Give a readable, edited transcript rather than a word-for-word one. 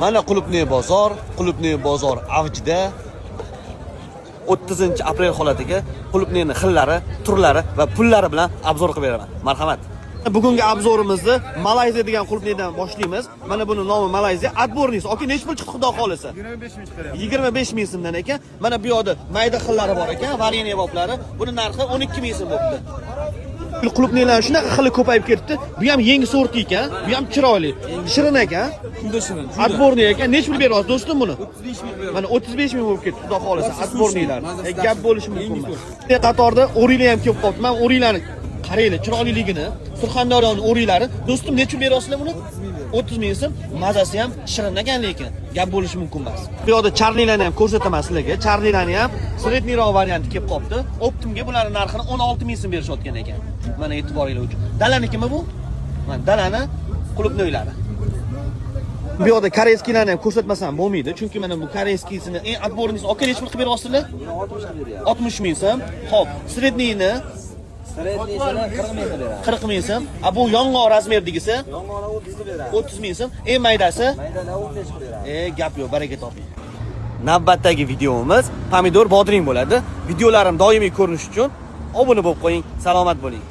Mana Qulupnay bozor avjida 30-aprel holatiga Qulupnayning xillari, turlari va pullari bilan obzor qilib beraman. Marhamat. Bugungi obzorimizni Malayziya degan Qulupnaydan boshlaymiz. Mana buni nomi Malayziya. Atbornis. Oke, nechta pul chiqdi xudo xolisa? 25 ming chiqadi. 25 ming so'mdan ekan. Mana bu yoqda mayda xillari bor ekan, varianiya boplari. Buni narxi 12 ming so'm bo'libdi. Qulupnaylar shunaqa xili ko'payib ketdi. Bu ham yangi sort ekan, bu ham chiroyli. Shirin ekan. Shunda shirin. Atborniy ekan. Nechta pul beryapsiz do'stim buni? 35 ming beryapman. Mana 35 ming bo'lib ketdi, xudo xolisa. Atborniylar. Gap bo'lishi mumkin. Qatorda o'ringlar ham ko'p qoldi. Men o'ringlarni qaranglar, chiroyliligini, Surxondaryoning o'ringlari. Do'stim, necha beryapsizlar buni? 30 ming so'm. Mazasi ham shirin ekan, lekin gap bo'lishi mumkin emas. Bu yoqda charlilarni ham ko'rsataman sizlarga. Charlilarni ham sredniyroq varianti kelib qolibdi. Optimga bularning narxini 16 ming so'm berishayotgan ekan. Mana e'tiboringlar uchun. Dalanikimi bu? Mana dalani Qulupnaylari. Bu yoqda koreyskilarni ham ko'rsatmasam bo'lmaydi, chunki mana bu koreyskiysini eng atbornisi aka nechta qilib beryapsizlar? 60 ming so'm. Xo'p, sredniyni 40 ming so'm. Bu yong'oq razmerdagisi 30 ming so'm. Eng maydasi? Gap yo'q, baraka toping. Navbatdagi videomiz pomidor bodring bo'ladi. Videolarim doimiy ko'rinish uchun obuna bo'lib qo'ying. Salomat bo'ling.